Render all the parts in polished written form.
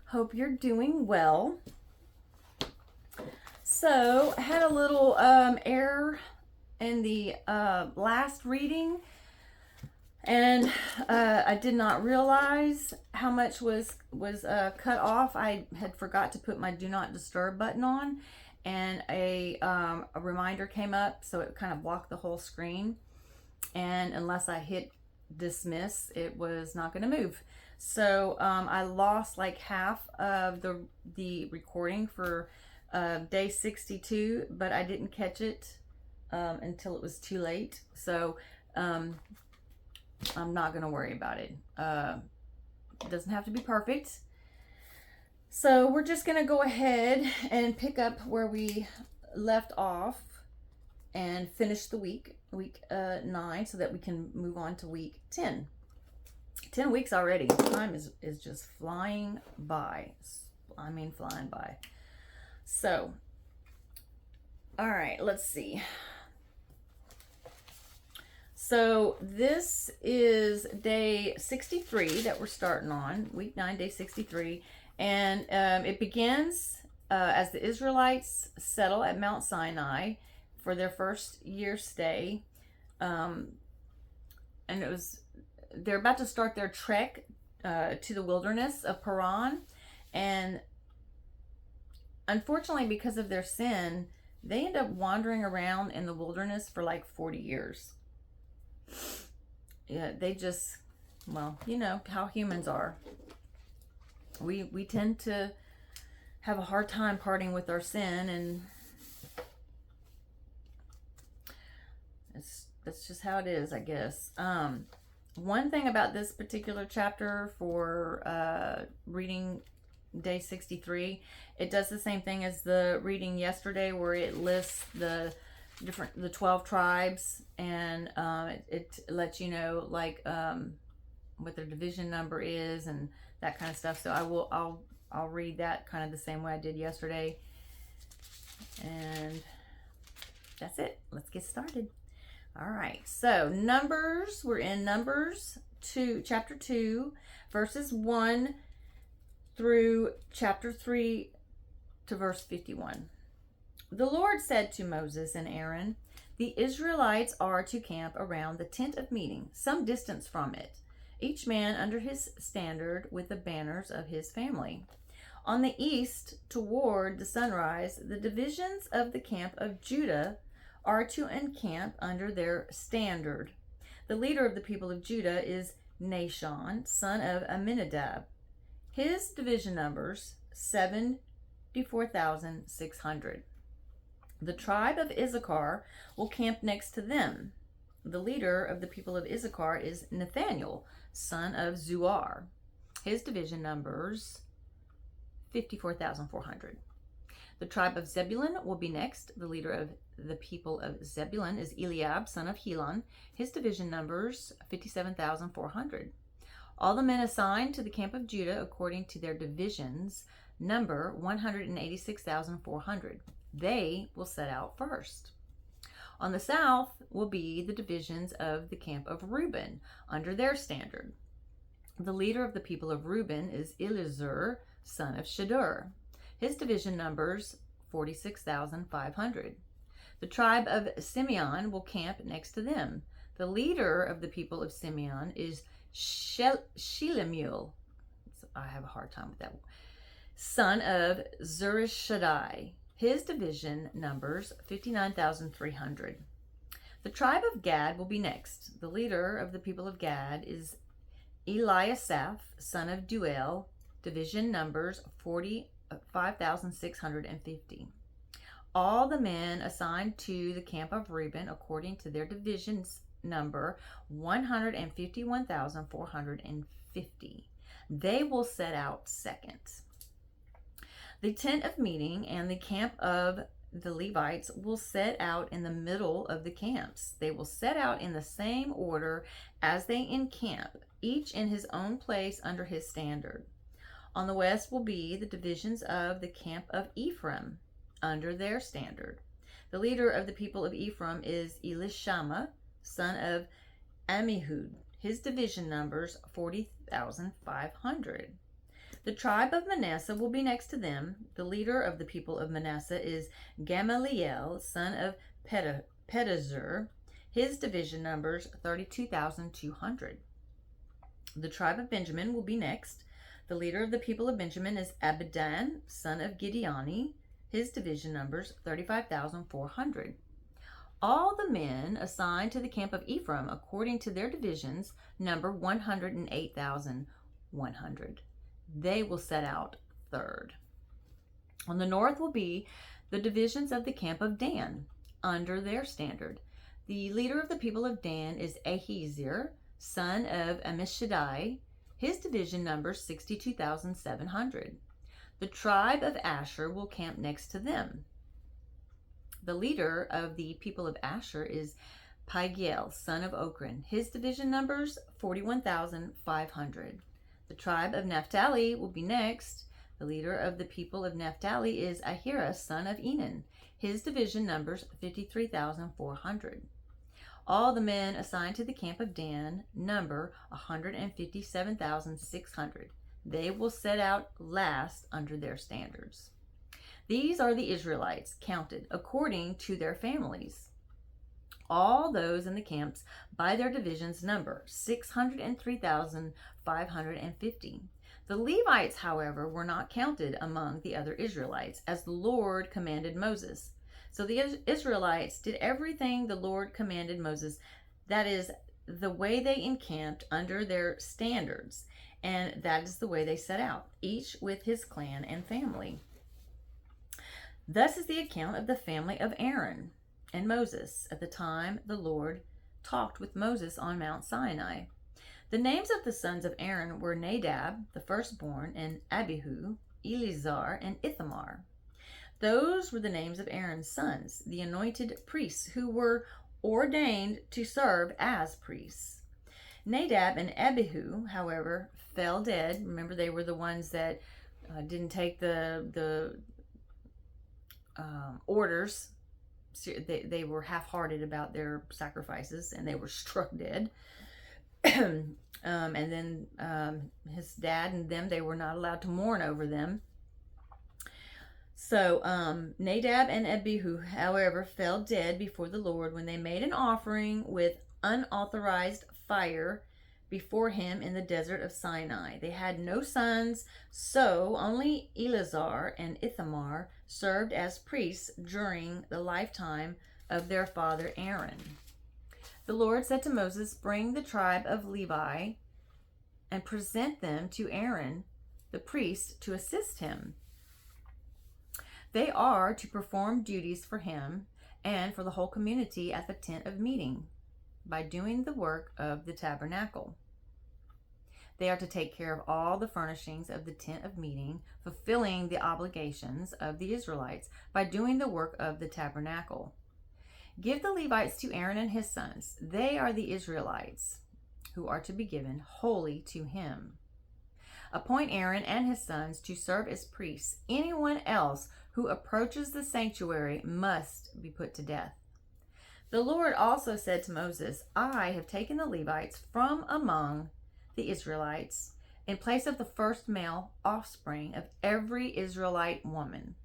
Hope you're doing well. So, I had a little error in the last reading, and I did not realize how much was cut off. I had forgot to put my do not disturb button on, and a reminder came up, so it kind of blocked the whole screen. And unless I hit dismiss, it was not going to move. So I lost like half of the recording for day 62, but I didn't catch it until it was too late. So I'm not going to worry about it. It doesn't have to be perfect. So we're just going to go ahead and pick up where we left off and finish the week 9, so that we can move on to week 10. 10 weeks already. Time is just flying by. I mean, flying by. So, all right, let's see. So this is day 63 that we're starting on, week 9, day 63. And it begins as the Israelites settle at Mount Sinai for their first year stay. And they're about to start their trek to the wilderness of Paran. And unfortunately, because of their sin, they end up wandering around in the wilderness for like 40 years. Yeah, they just, well, you know how humans are. We tend to have a hard time parting with our sin, and that's just how it is, I guess. One thing about this particular chapter for reading day 63, it does the same thing as the reading yesterday, where it lists the 12 tribes, and it lets you know like what their division number is and that kind of stuff. So I'll read that kind of the same way I did yesterday, and that's it. Let's get started. All right, so Numbers, we're in Numbers 2, chapter 2, verses 1 through chapter 3 to verse 51. The Lord said to Moses and Aaron, "The Israelites are to camp around the tent of meeting, some distance from it, each man under his standard with the banners of his family. On the east, toward the sunrise, the divisions of the camp of Judah are to encamp under their standard. The leader of the people of Judah is Nahshon, son of Amminadab. His division numbers 74,600. The tribe of Issachar will camp next to them. The leader of the people of Issachar is Nathaniel, son of Zuar. His division numbers 54,400. The tribe of Zebulun will be next. The leader of the people of Zebulun is Eliab, son of Helon. His division numbers 57,400. All the men assigned to the camp of Judah according to their divisions number 186,400. They will set out first. On the south will be the divisions of the camp of Reuben under their standard. The leader of the people of Reuben is Elizur, son of Shadur. His division numbers 46,500. The tribe of Simeon will camp next to them. The leader of the people of Simeon is Shelemuel, I have a hard time with that, son of Zurishaddai. His division numbers 59,300. The tribe of Gad will be next. The leader of the people of Gad is Eliasaph, son of Duel. Division numbers 45,650. All the men assigned to the camp of Reuben according to their divisions number 151,450. They will set out second. The tent of meeting and the camp of the Levites will set out in the middle of the camps. They will set out in the same order as they encamp, each in his own place under his standard. On the west will be the divisions of the camp of Ephraim under their standard. The leader of the people of Ephraim is Elishama, son of Ammihud. His division numbers 40,500. The tribe of Manasseh will be next to them. The leader of the people of Manasseh is Gamaliel, son of Pedazur. His division numbers 32,200. The tribe of Benjamin will be next. The leader of the people of Benjamin is Abidan, son of Gideoni. His division numbers 35,400. All the men assigned to the camp of Ephraim, according to their divisions, number 108,100. They will set out third. On the north will be the divisions of the camp of Dan, under their standard. The leader of the people of Dan is Ahiezer, son of Ammishaddai. His division numbers 62,700. The tribe of Asher will camp next to them. The leader of the people of Asher is Pagiel, son of Okran. His division numbers 41,500. The tribe of Naphtali will be next. The leader of the people of Naphtali is Ahira, son of Enan. His division numbers 53,400. All the men assigned to the camp of Dan number 157,600. They will set out last under their standards. These are the Israelites, counted according to their families. All those in the camps by their divisions number 603,550. The Levites, however, were not counted among the other Israelites, as the Lord commanded Moses. So the Israelites did everything the Lord commanded Moses. That is the way they encamped under their standards. And that is the way they set out, each with his clan and family. Thus is the account of the family of Aaron and Moses at the time the Lord talked with Moses on Mount Sinai. The names of the sons of Aaron were Nadab, the firstborn, and Abihu, Eleazar, and Ithamar. Those were the names of Aaron's sons, the anointed priests who were ordained to serve as priests. Nadab and Abihu, however, fell dead. Remember, they were the ones that didn't take the orders. They were half-hearted about their sacrifices, and they were struck dead. And then his dad and them, they were not allowed to mourn over them. So Nadab and Abihu, however, fell dead before the Lord when they made an offering with unauthorized fire before him in the desert of Sinai. They had no sons, so only Eleazar and Ithamar served as priests during the lifetime of their father Aaron. The Lord said to Moses, "Bring the tribe of Levi and present them to Aaron, the priest, to assist him. They are to perform duties for him and for the whole community at the tent of meeting by doing the work of the tabernacle. They are to take care of all the furnishings of the tent of meeting, fulfilling the obligations of the Israelites by doing the work of the tabernacle. Give the Levites to Aaron and his sons. They are the Israelites who are to be given wholly to him. Appoint Aaron and his sons to serve as priests. Anyone else who approaches the sanctuary must be put to death." The Lord also said to Moses, "I have taken the Levites from among the Israelites in place of the first male offspring of every Israelite woman.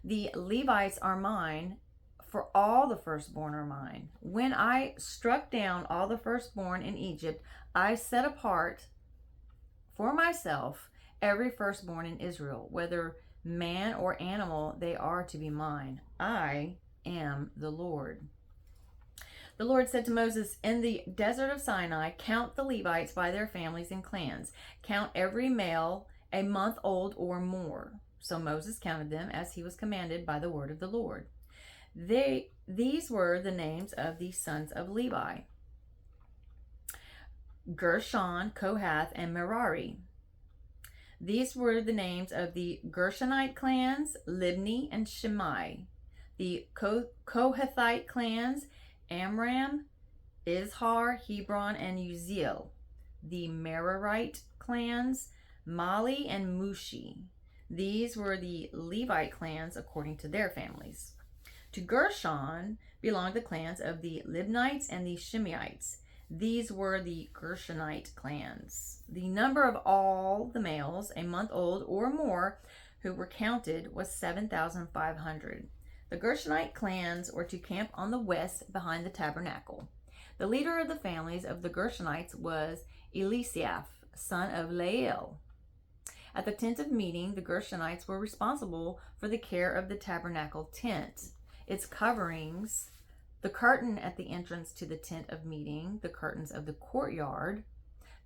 The Levites are mine, for all the firstborn are mine. When I struck down all the firstborn in Egypt, I set apart for myself every firstborn in Israel, whether man or animal, they are to be mine. I am the Lord." The Lord said to Moses, "In the desert of Sinai, count the Levites by their families and clans. Count every male a month old or more." So Moses counted them as he was commanded by the word of the Lord. These were the names of the sons of Levi: Gershon, Kohath, and Merari. These were the names of the Gershonite clans, Libni and Shimei. The Kohathite clans, Amram, Izhar, Hebron, and Uziel. The Merarite clans, Mali and Mushi. These were the Levite clans according to their families. To Gershon belonged the clans of the Libnites and the Shimeites. These were the Gershonite clans. The number of all the males, a month old or more, who were counted was 7,500. The Gershonite clans were to camp on the west behind the tabernacle. The leader of the families of the Gershonites was Eliasaph, son of Lael. At the tent of meeting, the Gershonites were responsible for the care of the tabernacle tent, its coverings, the curtain at the entrance to the tent of meeting, the curtains of the courtyard,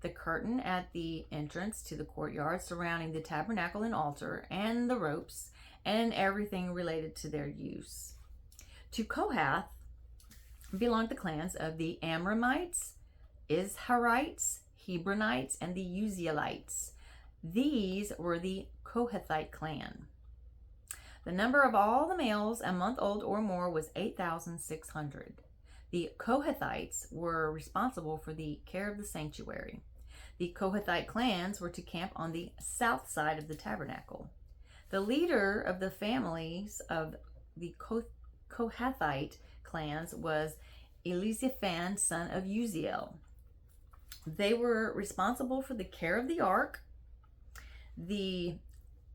the curtain at the entrance to the courtyard surrounding the tabernacle and altar, and the ropes, and everything related to their use. To Kohath belonged the clans of the Amramites, Izharites, Hebronites, and the Uzzielites. These were the Kohathite clan. The number of all the males a month old or more was 8,600. The Kohathites were responsible for the care of the sanctuary. The Kohathite clans were to camp on the south side of the tabernacle. The leader of the families of the Kohathite clans was Elizaphan, son of Uzziel. They were responsible for the care of the ark, the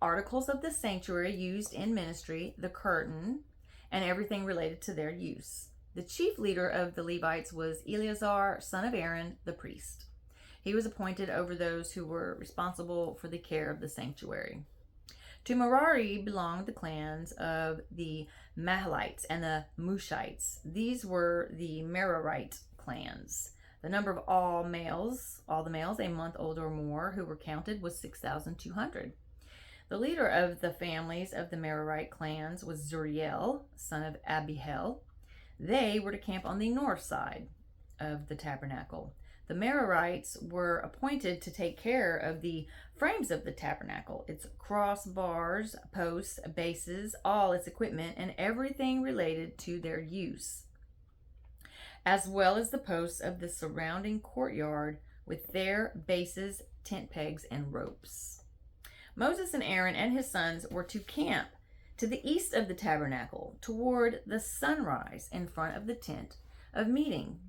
articles of the sanctuary used in ministry, the curtain, and everything related to their use. The chief leader of the Levites was Eleazar, son of Aaron, the priest. He was appointed over those who were responsible for the care of the sanctuary. To Merari belonged the clans of the Mahalites and the Mushites. These were the Merarite clans. The number of all the males, a month old or more, who were counted was 6,200. The leader of the families of the Merarite clans was Zuriel, son of Abihail. They were to camp on the north side of the tabernacle. The Merarites were appointed to take care of the frames of the tabernacle, its crossbars, posts, bases, all its equipment, and everything related to their use, as well as the posts of the surrounding courtyard with their bases, tent pegs, and ropes. Moses and Aaron and his sons were to camp to the east of the tabernacle, toward the sunrise, in front of the tent of meeting.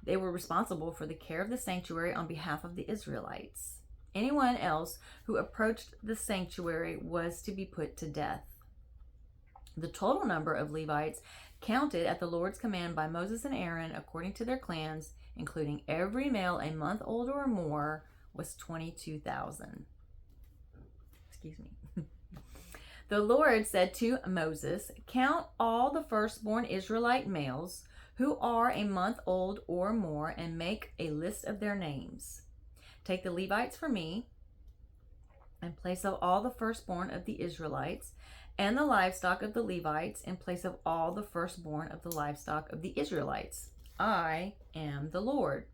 They were responsible for the care of the sanctuary on behalf of the Israelites. Anyone else who approached the sanctuary was to be put to death. The total number of Levites counted at the Lord's command by Moses and Aaron according to their clans, including every male a month old or more, was 22,000. Excuse me. The Lord said to Moses, "Count all the firstborn Israelite males who are a month old or more, and make a list of their names. Take the Levites for me, in place of all the firstborn of the Israelites, and the livestock of the Levites, in place of all the firstborn of the livestock of the Israelites. I am the Lord."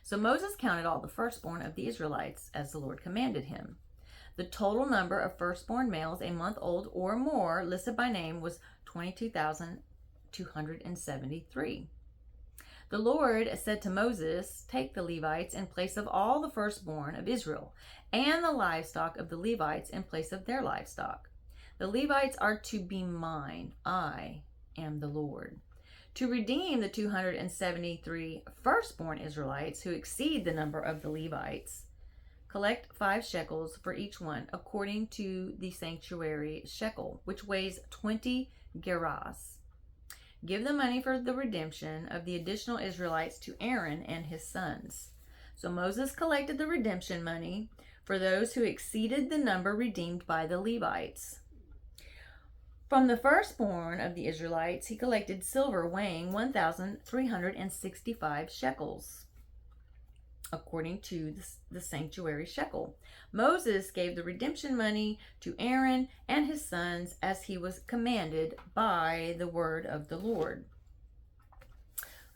So Moses counted all the firstborn of the Israelites, as the Lord commanded him. The total number of firstborn males a month old or more, listed by name, was 22,273. The Lord said to Moses, "Take the Levites in place of all the firstborn of Israel, and the livestock of the Levites in place of their livestock. The Levites are to be mine. I am the Lord. To redeem the 273 firstborn Israelites who exceed the number of the Levites, collect 5 shekels for each one, according to the sanctuary shekel, which weighs 20 gerahs. Give the money for the redemption of the additional Israelites to Aaron and his sons." So Moses collected the redemption money for those who exceeded the number redeemed by the Levites. From the firstborn of the Israelites, he collected silver weighing 1,365 shekels, according to the sanctuary shekel. Moses gave the redemption money to Aaron and his sons as he was commanded by the word of the Lord.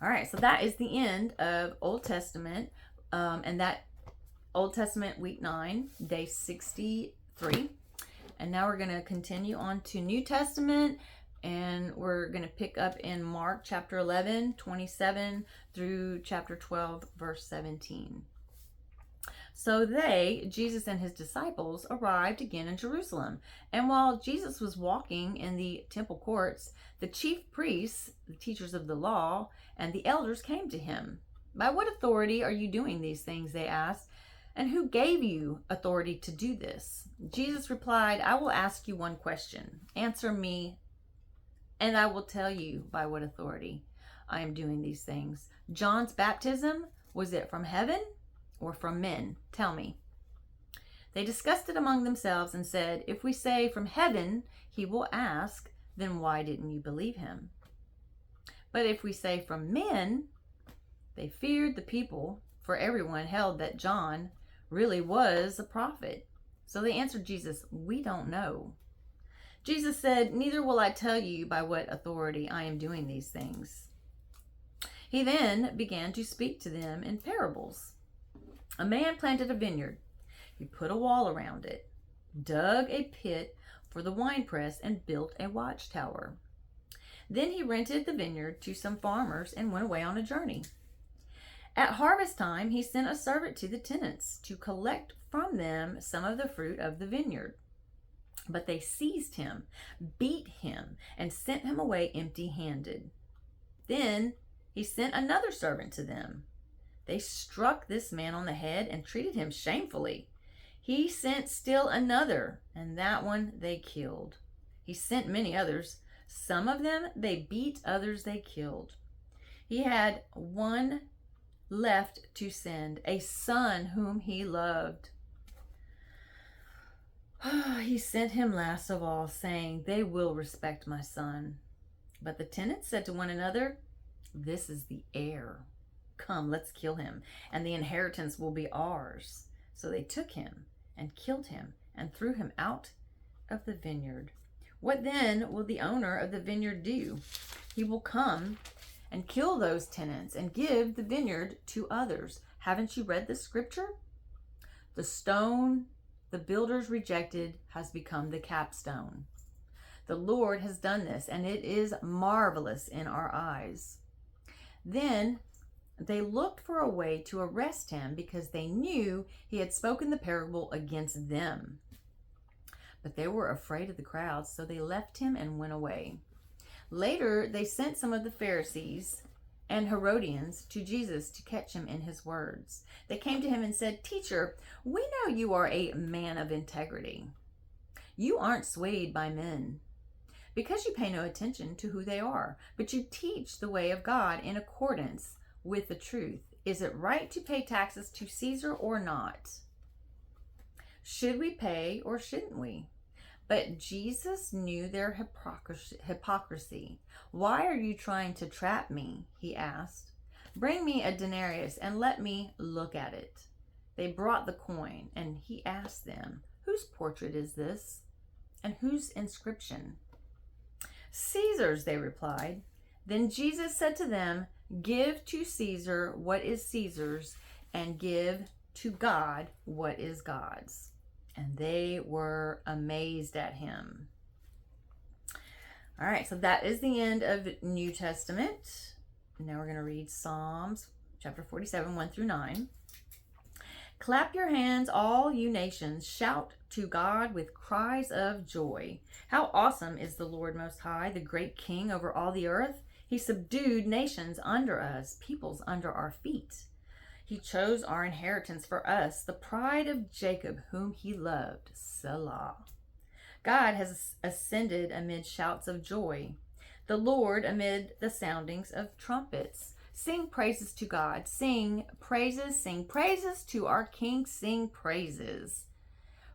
All right, so that is the end of Old Testament, and that Old Testament week 9, day 63. And now we're going to continue on to New Testament, and we're going to pick up in Mark chapter 11, 27 through chapter 12, verse 17. So Jesus and his disciples, arrived again in Jerusalem. And while Jesus was walking in the temple courts, the chief priests, the teachers of the law, and the elders came to him. By what authority are you doing these things? They asked. And who gave you authority to do this? Jesus replied, I will ask you one question. Answer me, and I will tell you by what authority I am doing these things. John's baptism, was it from heaven or from men? Tell me. They discussed it among themselves and said, if we say from heaven, he will ask, then why didn't you believe him? But if we say from men, they feared the people, for everyone held that John really was a prophet. So they answered Jesus, we don't know. Jesus said, neither will I tell you by what authority I am doing these things. He then began to speak to them in parables. A man planted a vineyard. He put a wall around it, dug a pit for the winepress, and built a watchtower. Then he rented the vineyard to some farmers and went away on a journey. At harvest time, he sent a servant to the tenants to collect from them some of the fruit of the vineyard. But they seized him, beat him, and sent him away empty-handed. Then he sent another servant to them. They struck this man on the head and treated him shamefully. He sent still another, and that one they killed. He sent many others. Some of them they beat, others they killed. He had one left to send, a son whom he loved. He sent him last of all, saying, they will respect my son. But the tenants said to one another, this is the heir. Come, let's kill him, and the inheritance will be ours. So they took him and killed him and threw him out of the vineyard. What then will the owner of the vineyard do? He will come and kill those tenants and give the vineyard to others. Haven't you read the scripture? The stone the builders rejected has become the capstone. The Lord has done this, and it is marvelous in our eyes. Then they looked for a way to arrest him because they knew he had spoken the parable against them. But they were afraid of the crowds, so they left him and went away. Later, they sent some of the Pharisees and Herodians to Jesus to catch him in his words. They came to him and said, Teacher, we know you are a man of integrity. You aren't swayed by men, because you pay no attention to who they are, but you teach the way of God in accordance with the truth. Is it right to pay taxes to Caesar or not? Should we pay or shouldn't we? But Jesus knew their hypocrisy. Why are you trying to trap me? He asked. Bring me a denarius and let me look at it. They brought the coin, and he asked them, whose portrait is this, and whose inscription? Caesar's, they replied. Then Jesus said to them, give to Caesar what is Caesar's, and give to God what is God's. And they were amazed at him. All right, so that is the end of New Testament. Now we're going to read Psalms chapter 47, 1 through 9. Clap your hands, all you nations. Shout to God with cries of joy. How awesome is the Lord Most High, the great King over all the earth. He subdued nations under us, peoples under our feet. He chose our inheritance for us, the pride of Jacob, whom he loved. Selah. God has ascended amid shouts of joy, the Lord amid the soundings of trumpets. Sing praises to God. Sing praises to our King. Sing praises.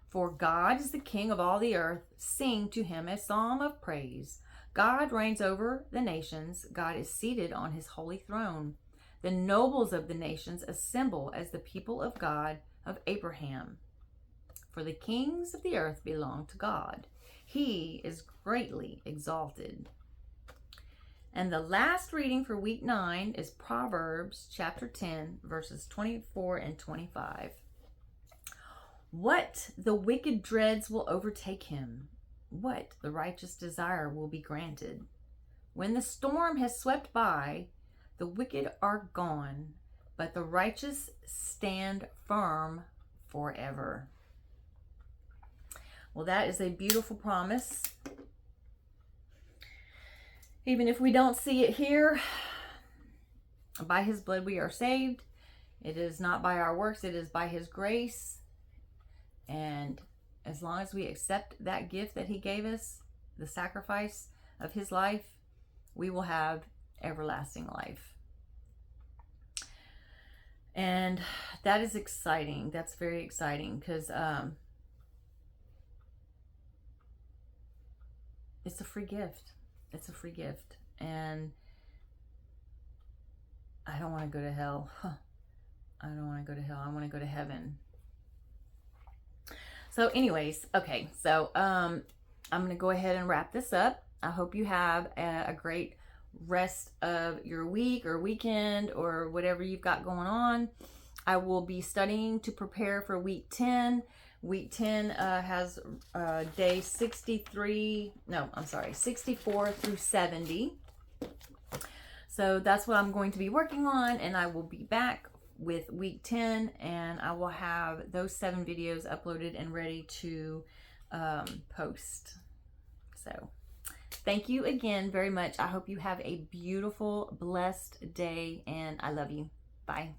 For God is the King of all the earth. Sing to him a psalm of praise. God reigns over the nations. God is seated on his holy throne. The nobles of the nations assemble as the people of God, of Abraham. For the kings of the earth belong to God. He is greatly exalted. And the last reading for week 9 is Proverbs chapter 10, verses 24 and 25. What the wicked dreads will overtake him. What the righteous desire will be granted. When the storm has swept by, the wicked are gone, but the righteous stand firm forever. Well, that is a beautiful promise. Even if we don't see it here, By his blood we are saved. It is not by our works, it is by his grace. And as long as we accept that gift that he gave us, the sacrifice of his life, we will have everlasting life. And that is exciting. That's very exciting, because it's a free gift. It's a free gift. And I don't want to go to hell. I don't want to go to hell. I want to go to heaven. So anyways, okay. So I'm going to go ahead and wrap this up. I hope you have a great rest of your week or weekend or whatever you've got going on. I will be studying to prepare for week 10. Week 10 has day 64 through 70. So that's what I'm going to be working on, and I will be back with week 10, and I will have those 7 videos uploaded and ready to post. So thank you again very much. I hope you have a beautiful, blessed day, and I love you. Bye.